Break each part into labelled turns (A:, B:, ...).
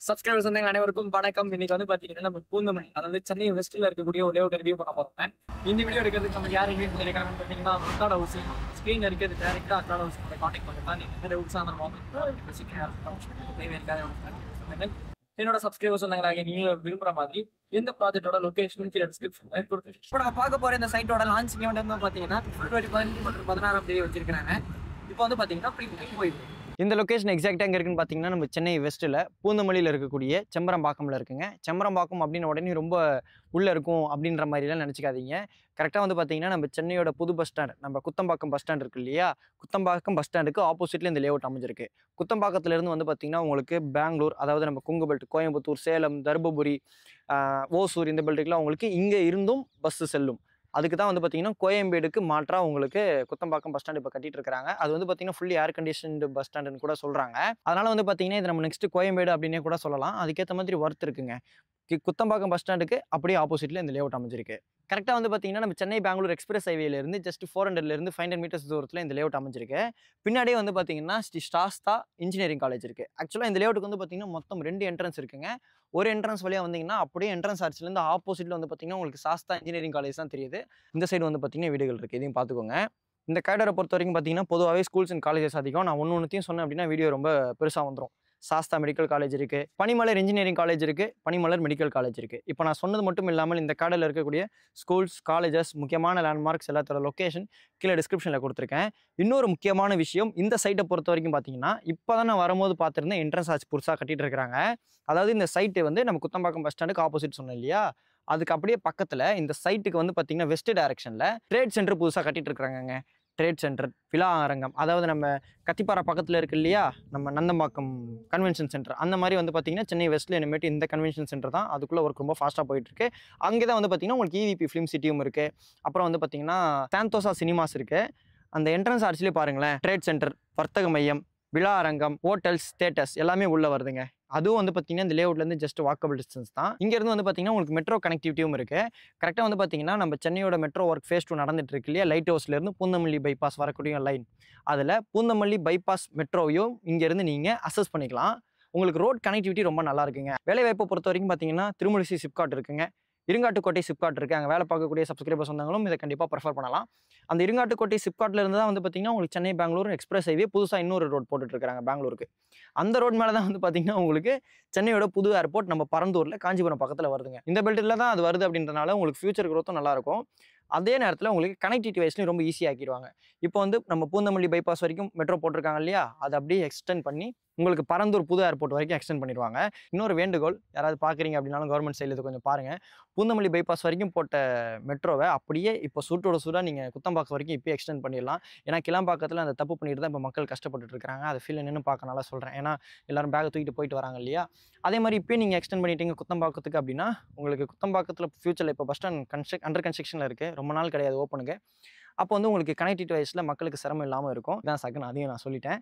A: Subscribers வந்து அனைவருக்கும் வணக்கம். இன்னைக்கு வந்து பாத்தீங்கன்னா நம்ம பூந்தமல்லி, அதாவது சென்னை வெஸ்ட்ல இருக்கக்கூடிய ஒரே ஒரு ரிவ்யூ பண்ண போறோம். இந்த வீடியோ எடுக்கிறதுக்கு நம்ம யார் ரிவ்யூ பண்ணிருக்காங்கன்னு பாத்தீங்கன்னா அக்காட ஹவுசிங் ஸ்கிரீன் இருக்கிறது டேரக்டா அக்காட ஹவுசிங் கான்டாக்ட் பண்ணுறேன். நீங்க என்ன ரூல்ஸ் அந்த என்னோட சப்ஸ்கிரைபர்ஸ் சொன்னாங்க நீங்க விரும்புற மாதிரி எந்த ப்ராஜெக்டோட லொகேஷன் கீழே டிஸ்கிரிப்ஷன்ல கொடுத்துருக்கேன். இப்போ நம்ம பார்க்க போற இந்த சைட்டோட லான்ச் ஈவெண்ட் வந்து பாத்தீங்கன்னா பிப்ரவரி 16 வச்சிருக்காங்க. இப்போ வந்து பாத்தீங்கன்னா ப்ரீ புக்கிங் போயிருக்கு.
B: இந்த லொகேஷன் எக்ஸாக்டாக எங்கே இருக்குன்னு பார்த்தீங்கன்னா நம்ம சென்னை வெஸ்ட்டில் பூந்தமல்லியில் இருக்கக்கூடிய செம்பரம்பாக்கமில் இருக்குங்க. செம்பரம்பாக்கம் அப்படின்னு உடனே ரொம்ப உள்ளே இருக்கும் அப்படின்ற மாதிரிலாம் நினச்சிக்காதீங்க. கரெக்டாக வந்து பார்த்தீங்கன்னா நம்ம சென்னையோட புது பஸ் ஸ்டாண்ட், நம்ம குத்தம்பாக்கம் பஸ் ஸ்டாண்ட் இருக்கு இல்லையா, குத்தம்பாக்கம் பஸ் ஸ்டாண்டுக்கு ஆப்போசிட்டில் இந்த லேஅவுட் அமைஞ்சிருக்கு. குத்தம்பாக்கத்துலேருந்து வந்து பார்த்தீங்கன்னா உங்களுக்கு பெங்களூர், அதாவது நம்ம கொங்கு பெல்ட், கோயம்புத்தூர், சேலம், தர்மபுரி, ஓசூர் இந்த பெல்ட்டுக்குலாம் உங்களுக்கு இங்கே இருந்தும் பஸ்ஸு செல்லும். அதுக்கு தான் வந்து பார்த்தீங்கன்னா கோயம்பேடுக்கு மாற்றாக உங்களுக்கு குத்தம்பாக்கம் பஸ் ஸ்டாண்ட் இப்போ கட்டிட்டு இருக்காங்க. அது வந்து பார்த்தீங்கன்னா ஃபுல்லி ஏர் கண்டிஷன்டு பஸ் ஸ்டாண்டுன்னு கூட சொல்கிறாங்க. அதனால் வந்து பார்த்தீங்கன்னா இது நம்ம நெக்ஸ்ட் கோயம்பேடு அப்படின்னே கூட சொல்லலாம். அதுக்கேற்ற மாதிரி ஒர்த் இருக்குங்க. குத்தம்பாக்கம் பஸ் ஸ்டாண்டுக்கு அப்படியே ஆப்போசிட்டில் இந்த லேஅவுட் அமைஞ்சிருக்கு. கரெக்டாக வந்து பார்த்தீங்கன்னா நம்ம சென்னை பெங்களூர் எக்ஸ்பிரஸ் ஹைவேலேருந்து ஜஸ்ட் 400லேருந்து 500 மீட்டர்ஸ் தூரத்தில் இந்த லேஅவுட் அமைஞ்சிருக்கு. பின்னாடியே வந்து பார்த்தீங்கன்னா ஸ்ரீ சாஸ்தா இன்ஜினியரிங் காலேஜ் இருக்குது. ஆக்சுவலாக இந்த லேஅவுட்டுக்கு வந்து பார்த்தீங்கன்னா மொத்தம் 2 என்ட்ரன்ஸ் இருக்குங்க. ஒரு என்ட்ரன்ஸ் வழியாக வந்தீங்கன்னா அப்படியே என்ட்ரன்ஸ் ஆர்ச்சிலேருந்து ஆப்போசிட்டில் வந்து பார்த்தீங்கன்னா உங்களுக்கு சாஸ்தா இன்ஜினியரிங் காலேஜ் தான் தெரியுது. இந்த சைடு வந்து பார்த்தீங்கன்னா வீடுகள் இருக்குது, இதையும் பார்த்துக்கோங்க. இந்த காரிடாரை பொறுத்த வரைக்கும் பார்த்தீங்கன்னா பொதுவாகவே ஸ்கூல்ஸ் அண்ட் காலேஜஸ் அதிகம். நான் ஒன்றுத்தையும் சொன்னேன் அப்படின்னா வீடியோ ரொம்ப பெருசாக வந்துடும். சாஸ்தா மெடிக்கல் காலேஜ் இருக்குது, பனிமலர் இன்ஜினியரிங் காலேஜ் இருக்குது, பனிமலர் மெடிக்கல் காலேஜ் இருக்குது. இப்போ நான் சொன்னது மட்டும் இல்லாமல் இந்த கார்டில் இருக்கக்கூடிய ஸ்கூல்ஸ், காலேஜஸ், முக்கியமான லேண்ட்மார்க்ஸ் எல்லாத்தோட லொக்கேஷன் கீழே டிஸ்கிரிப்ஷனில் கொடுத்துருக்கேன். இன்னொரு முக்கியமான விஷயம், இந்த சைட்டை பொறுத்த வரைக்கும் பார்த்தீங்கன்னா இப்போ தான் நான் வரும்போது பார்த்துருந்தேன் என்ட்ரன்ஸ் ஆச்சு புதுசாக கட்டிட்டு இருக்கிறாங்க. அதாவது இந்த சைட்டு வந்து நம்ம குத்தம்பாக்கம் பஸ் ஸ்டாண்டுக்கு ஆப்போசிட் சொன்னேன் இல்லையா, அதுக்கு அப்படியே பக்கத்தில் இந்த சைட்டுக்கு வந்து பார்த்தீங்கன்னா வெஸ்ட் டைரக்ஷனில் ட்ரேட் சென்டர் புதுசாக கட்டிட்டு இருக்கிறாங்க. ட்ரேட் சென்டர், விழா அரங்கம், அதாவது நம்ம கத்திப்பாறை பக்கத்தில் இருக்கு இல்லையா, நம்ம நந்தம்பாக்கம் கன்வென்ஷன் சென்டர், அந்த மாதிரி வந்து பார்த்தீங்கன்னா சென்னை வெஸ்ட்டில் இனிமேட்டு இந்த கன்வென்ஷன் சென்டர் தான். அதுக்குள்ளே ஒர்க் ரொம்ப ஃபாஸ்ட்டாக போயிட்டுருக்கு. அங்கே தான் வந்து பார்த்தீங்கன்னா உங்களுக்கு EVP ஃபிலிம் சிட்டியும் இருக்குது. அப்புறம் வந்து பார்த்தீங்கன்னா சாந்தோசா சினிமாஸ் இருக்குது. அந்த என்ட்ரன்ஸ் ஆர்ச்சிலே பாருங்களேன், ட்ரேட் சென்டர், வர்த்தக மையம், விழா அரங்கம், ஹோட்டல்ஸ், தியேட்டர்ஸ் எல்லாமே உள்ளே வருதுங்க. அதுவும் வந்து பார்த்தீங்கன்னா இந்த லேஅவுட்லேருந்து ஜஸ்ட் வாக்கபிள் டிஸ்டன்ஸ் தான். இங்கேருந்து வந்து பார்த்தீங்கன்னா உங்களுக்கு மெட்ரோ கனெக்டிவிட்டியும் இருக்குது. கரெக்டாக வந்து பார்த்தீங்கன்னா நம்ம சென்னையோட மெட்ரோ ஒர்க் ஃபேஸ் 2 நடந்துட்டு இருக்கு இல்லையா, லைட் ஹவுஸ்லேருந்து பூந்தமல்லி பைபாஸ் வரக்கூடிய லைன், அதில் பூந்தமல்லி பைபாஸ் மெட்ரோவையும் இங்கேருந்து நீங்கள் அசஸ் பண்ணிக்கலாம். உங்களுக்கு ரோட் கனெக்டிவிட்டி ரொம்ப நல்லா இருக்குங்க. வேலைவாய்ப்பை பொறுத்த வரைக்கும் பார்த்தீங்கன்னா திருமலிசி சிப்காட் இருக்குங்க, இருங்காட்டுக்கோட்டை சிப்காட் இருக்குது. அங்கே வேலை பார்க்கக்கூடிய சப்ஸ்கிரைபர்ஸ் வந்தாங்களும் இதை கண்டிப்பாக ப்ரிஃபர் பண்ணலாம். அந்த இருங்காட்டுக்கோட்டை சிப்காட்ல இருந்து தான் வந்து பார்த்தீங்கன்னா உங்களுக்கு சென்னை பெங்களூர் எக்ஸ்பிரஸ் ஹைவே புதுசாக இன்னொரு ரோட் போட்டுட்ருக்காங்க பெங்களூருக்கு. அந்த ரோட் மேலே தான் வந்து பார்த்தீங்கன்னா உங்களுக்கு சென்னையோட புது ஏர்போர்ட் நம்ம பரந்தூரில் காஞ்சிபுரம் பக்கத்தில் வருதுங்க. இந்த பெல்ட்டில் தான் அது வருது அப்படின்றனால உங்களுக்கு ஃபியூச்சர் க்ரோத்தும் நல்லாயிருக்கும். அதே நேரத்தில் உங்களுக்கு கனெக்டிவிட்டி வைஸ்லையும் ரொம்ப ஈஸியாக ஆக்கிடுவாங்க. இப்போ வந்து நம்ம பூந்தமல்லி பைபாஸ் வரைக்கும் மெட்ரோ போட்டிருக்காங்க இல்லையா, அதை அப்படியே எக்ஸ்டெண்ட் பண்ணி உங்களுக்கு பரந்தூர் புது ஏர்போர்ட் வரைக்கும் எக்ஸ்டெண்ட் பண்ணிடுவாங்க. இன்னொரு வேண்டுகோள், யாராவது பார்க்குறீங்க அப்படின்னாலும் கவர்மெண்ட் சைடில் இது கொஞ்சம் பாருங்கள். பூந்தமல்லி பைபாஸ் வரைக்கும் போட்ட மெட்ரோவை அப்படியே இப்போ சூட்டோட சூடாக நீங்கள் குத்தம்பாக்கம் வரைக்கும் இப்போ எக்ஸ்டெண்ட் பண்ணிடலாம். ஏன்னா கிளம்பாக்கத்தில் அந்த தப்பு பண்ணிட்டு தான் இப்போ மக்கள் கஷ்டப்பட்டு இருக்காங்க. அதை ஃபீல் என்னன்னு பார்க்கனால சொல்கிறேன். ஏன்னா எல்லாரும் பேக்கை தூக்கிட்டு போயிட்டு வராங்க இல்லையா, அதே மாதிரி இப்போ நீங்கள் எக்ஸ்டெண்ட் பண்ணிட்டீங்க குத்தம்பாக்கத்துக்கு அப்படின்னா உங்களுக்கு குத்தம்பாக்கத்தில் ஃபியூச்சரில் இப்போ பஸ் ஸ்டாண்ட் அண்டர் கன்ஸ்ட்ரக்ஷனில் இருக்குது, ரொம்ப நாள் கிடையாது ஓப்பனுக்கு. அப்போ வந்து உங்களுக்கு கனெக்டிவிட்டி வைஸில் மக்களுக்கு சிரமம் இல்லாமல் இருக்கும். இதான் சக்குன்னு அதையும் நான் சொல்லிட்டேன்.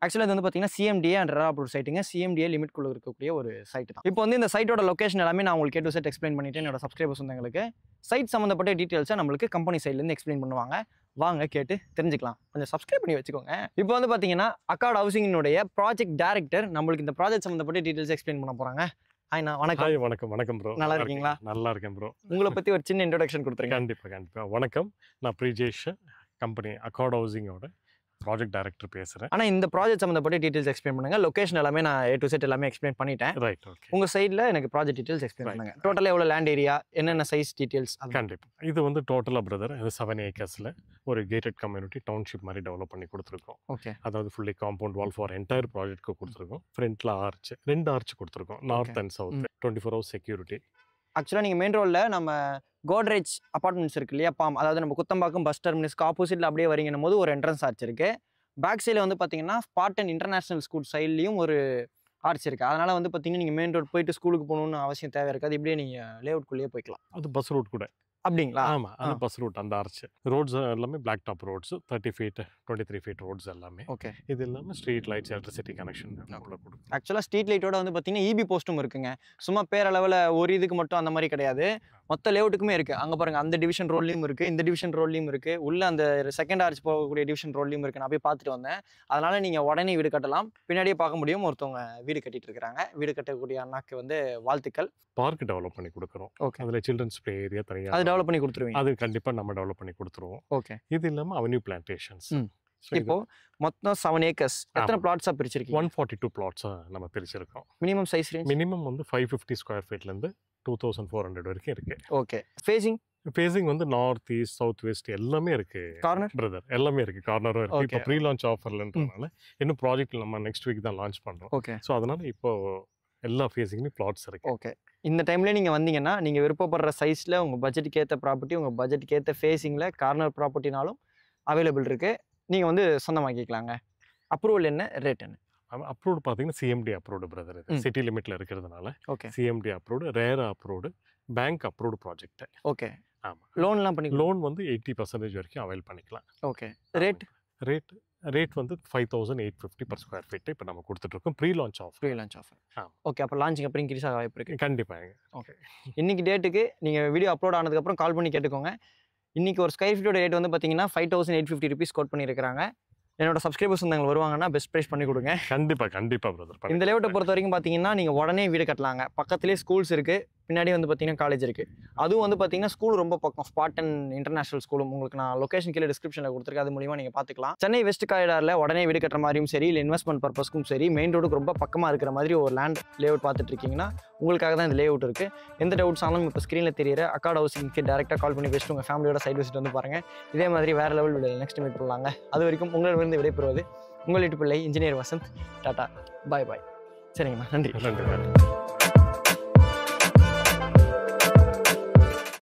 B: ஆக்சுவலாக இது வந்து பார்த்தீங்கன்னா CMDA அண்ட் ரெராப்ரூவ் சைட்டுங்க. CMDA லிமிட்குள்ளே இருக்கக்கூடிய ஒரு சைட்டு தான். இப்போ வந்து இந்த சைட்டோட லொகேஷன் எல்லாமே நான் உங்களுக்கு A to Z எக்ஸ்பிளைன் பண்ணிவிட்டு என்னோட சப்ஸ்கிரைபர்ஸ் வந்தவங்களுக்கு சைட் சம்மந்தப்பட்ட டீட்டெயில்ஸை நம்மளுக்கு கம்பெனி சைட்லேருந்து எக்ஸ்பிளைன் பண்ணுவாங்க. வாங்க கேட்டு தெரிஞ்சுக்கலாம். கொஞ்சம் சப்ஸ்கிரைப் பண்ணி வச்சுக்கோங்க. இப்போ வந்து பார்த்தீங்கன்னா அக்காட் ஹவுசிங்கினுடைய ப்ராஜெக்ட் டைரக்டர் நம்மளுக்கு இந்த ப்ராஜெக்ட் சம்மந்தப்பட்ட டீட்டெயில்ஸ் எக்ஸ்பிளைன் பண்ண போகிறாங்க. ஹாய்ண்ணா, வணக்கம்.
C: ஹாய், வணக்கம். வணக்கம் ப்ரோ.
B: நல்லா இருக்கீங்களா?
C: நல்லா இருக்கேன் ப்ரோ.
B: உங்களை பற்றி ஒரு சின்ன இன்ட்ரோடக்ஷன் கொடுத்துருங்க.
C: கண்டிப்பாக. வணக்கம், நான் பிரிஜேஷ், கம்பெனி அக்காட் ஹவுசிங்கோட ப்ராஜெக்ட் டைரக்டர் பேசுகிறேன்.
B: ஆனால் இந்த ப்ராஜெக்ட் சம்மந்தப்பட்ட டீட்டெயில்ஸ் எக்ஸ்பிளைன் பண்ணுங்கள். லொகேஷன் எல்லாமே நான் A to Z எல்லாமே எக்ஸ்பிளைன் பண்ணிட்டேன்.
C: Right, okay.
B: உங்கள் சைடில் எனக்கு ப்ராஜெக்ட் டீட்டெயில்ஸ் எக்ஸ்பிளைன் பண்ணுங்கள். டோட்டலாக எவ்வளோ லேண்ட் ஏரியா, என்னென்ன சைஸ் டீட்டெயில்ஸ்?
C: கண்டிப்பாக. இது வந்து டோட்டலாக பிரதர், இது 7 ஏக்கர்ஸில் ஒரு கேட்டட் கம்யூனிட்டி டவுன்ஷிப் மாதிரி டெவலப் பண்ணி கொடுத்துருக்கோம்.
B: ஓகே.
C: அதாவது fully compound wall for entire ப்ராஜெக்ட்க்கு கொடுத்துருக்கோம். ஃப்ரண்ட்டில் ஆர்ச், 2 ஆர்ச் கொடுத்துருக்கோம். North and south 24 hours security.
B: ஆக்சுவலாக நீங்கள் மெயின் ரோடில் நம்ம கோட்ரேஜ் அப்பார்ட்மெண்ட்ஸ் இருக்கு இல்லையா, அதாவது நம்ம குத்தம்பாக்கம் பஸ் டெர்மினஸ்க்கு ஆப்போசிட்டில் அப்படியே வரீங்கன்னும் போது ஒரு என்ட்ரன்ஸ் ஆர்ச் இருக்குது. பேக் சைடில் வந்து பார்த்தீங்கன்னா ஸ்பார்டன் இன்டர்நேஷனல் ஸ்கூல் சைட்லேயும் ஒரு ஆர்ச் இருக்குது. அதனால் வந்து பார்த்தீங்கன்னா நீங்கள் மெயின் ரோட் போயிட்டு ஸ்கூலுக்கு போகணுன்னு அவசியம் தேவை இருக்காது. இப்படியே நீங்கள் லேஅவுட்குள்ளேயே போய்க்கலாம்.
C: அது பஸ் ரூட் கூட.
B: அப்படிங்களா?
C: ஆமா. அந்த பஸ் ரூட் அந்த ஆர்ச். ரோட்ஸ் எல்லாமே black top roads 30 feet 23 feet roads எல்லாமே.
B: ஓகே.
C: இது இல்லாம ஸ்ட்ரீட் லைட்ஸ் எலக்ட்ரிசிட்டி கனெக்ஷன் கூட கொடுக்கும்.
B: ஆக்சுவலாக ஸ்ட்ரீட் லைட்டோட வந்து பார்த்தீங்கன்னா இபி போஸ்ட்டும் இருக்குங்க. சும்மா பேரளவில் ஒரு இதுக்கு மட்டும் அந்த மாதிரி கிடையாது, மொத்த லேஅவுட்டுக்குமே இருக்குது. அங்கே பாருங்கள், அந்த டிவிஷன் ரோட்லேயும் இருக்குது, இந்த டிவிஷன் ரோட்லேயும் இருக்குது, உள்ள அந்த செகண்ட் ஆர்ச் போகக்கூடிய டிவிஷன் ரோட்லேயும் இருக்குது. நான் போய் பார்த்துட்டு வந்தேன். அதனால் நீங்கள் உடனே வீடு கட்டலாம். பின்னாடியே பார்க்க முடியும், ஒருத்தவங்க வீடு கட்டிட்டு இருக்கிறாங்க. வீடு கட்டக்கூடிய அண்ணாக்கு வந்து வாழ்த்துக்கள்.
C: பார்க் டெவலப் பண்ணி கொடுக்குறோம்.
B: ஓகே.
C: அதில் சில்ட்ரன்ஸ் ப்ளே ஏரியா தனியாக
B: அது டெவலப் பண்ணி கொடுத்துருவீங்க?
C: அது கண்டிப்பாக நம்ம டெவலப் பண்ணி கொடுத்துருவோம்.
B: ஓகே.
C: இது இல்லாமல் அவென்யூ பிளான்டேஷன்ஸ்.
B: இப்போ மொத்தம் 7 ஏக்கர்ஸ். எத்தனை பிளாட்ஸாக பிரிச்சிருக்கீங்க?
C: 142 பிளாட்ஸாக நம்ம பிரிச்சிருக்கோம்.
B: Minimum size range?
C: மினிமம் வந்து 550 ஸ்கொயர் ஃபீட்லேருந்து 2400 வரைக்கும் இருக்கு.
B: ஓகே. ஃபேசிங்?
C: ஃபேசிங் வந்து நார்த் ஈஸ்ட் சவுத் வெஸ்ட் எல்லாமே இருக்கு
B: கார்னர்
C: பிரதர், எல்லாமே இருக்கு. கார்னரும் இருக்கு. இப்போ ப்ரீ லான்ச் ஆஃபர்லன்றதுனால இன்னும் ப்ராஜெக்ட் நம்ம நெக்ஸ்ட் வீக் தான் லான்ச் பண்றோம்.
B: ஓகே.
C: ஸோ அதனால இப்போ எல்லா ஃபேசிங்லையும் பிளாட்ஸ் இருக்கு.
B: ஓகே. இந்த டைம்லேயே நீங்கள் வந்தீங்கன்னா நீங்கள் விருப்பப்படுற சைஸில் உங்கள் பட்ஜெட்டுக்கு ஏற்ற ப்ராப்பர்ட்டி, உங்கள் பட்ஜெட்டுக்கு ஏற்ற ஃபேஸிங்கில் கார்னர் ப்ராப்பர்ட்டினாலும் அவைலபிள் இருக்குது. நீங்கள் வந்து சொந்தமாக்கிக்கலாங்க. அப்ரூவல் என்ன, ரேட் என்ன?
C: அப்ரூவ்டு பார்த்தீங்கன்னா சிஎம்டி அப்ரூவ்டு பிரதர். இது சிட்டி லிமிட்டில் இருக்கிறதுனால
B: ஓகே.
C: சிஎம்டி அப்ரூவ்டு, ரேரா approved, bank approved project.
B: Okay.
C: ஆமாம்.
B: லோன்லாம் பண்ணி
C: லோன் வந்து 80% வரைக்கும் அவைல் பண்ணிக்கலாம்.
B: ஓகே. ரேட்
C: ரேட் வந்து 5850 per ஸ்கொயர் ஃபீட் இப்போ நம்ம கொடுத்துட்ருக்கோம். Pre launch offer.
B: ஓகே. அப்போ லான்ச்சிங் அப்புறம் இன்க்ரீஸ் ஆக வாய்ப்பு இருக்குது?
C: கண்டிப்பாக.
B: ஓகே. இன்றைக்கி டேட்டுக்கு நீங்கள் வீடியோ அப்லோட் ஆனதுக்கப்புறம் கால் பண்ணி கேட்டுக்கோங்க. இன்றைக்கி ஒரு ஸ்கொயர் ஃபீட்டோட ரேட் வந்து பார்த்தீங்கன்னா 5850 rupees கோட் பண்ணியிருக்கிறாங்க. என்னோட சப்ஸ்கிரைபர்ஸ் வந்து வருவாங்கன்னா பெஸ்ட் ப்ரைஸ் பண்ணி கொடுங்க.
C: கண்டிப்பாக பிரதர்.
B: இந்த லேஅவுட்டை பொறுத்த வரைக்கும் பார்த்தீங்கன்னா நீங்கள் உடனே வீடு கட்டலாங்க. பக்கத்துலேயே ஸ்கூல்ஸ் இருக்குது, பின்னாடி வந்து பார்த்தீங்கன்னா காலேஜ் இருக்குது. அதுவும் வந்து பார்த்தீங்கன்னா ஸ்கூல் ரொம்ப பக்கம், ஸ்பாட்டன் இன்டர்நேஷனல் ஸ்கூலும் உங்களுக்கு நான் லொக்கேஷன் கீழே டிஸ்கிரிப்ஷனில் கொடுத்துருக்கேன். அது மூலிமா நீங்கள் பார்த்துக்கலாம். சென்னை வெஸ்ட் காரிடாரில் உடனே வீடு கட்டுற மாதிரியும் சரி, இல்லை இன்வெஸ்ட்மெண்ட் பர்பஸ்க்கும் சரி, மெயின் ரோடுக்கு ரொம்ப பக்கமாக இருக்கிற மாதிரி ஒரு லேண்ட் லேஅவுட் பார்த்துட்டு இருக்கீங்கன்னா உங்களுக்காக தான் இந்த லேஅவுட் இருக்குது. எந்த டவுட்ஸ் ஆனாலும் இப்போ ஸ்க்ரீனில் தெரியிற அக்கார்ட் ஹவுசிங்க்கு டேரெக்டாக கால் பண்ணி பேசிட்டு உங்கள் ஃபேமிலியோட சைட் விசிட் வந்து பாருங்கள். இதே மாதிரி வேறு லெவல் வீடியோ நெக்ஸ்ட் மீட் பண்ணலாங்க. அது வரைக்கும் உங்களிடமிருந்து விடைபெறுவது உங்கள் வீட்டு பிள்ளை இன்ஜினியர் வசந்த். டாடா, பாய். சரிங்கண்ணா, நன்றி.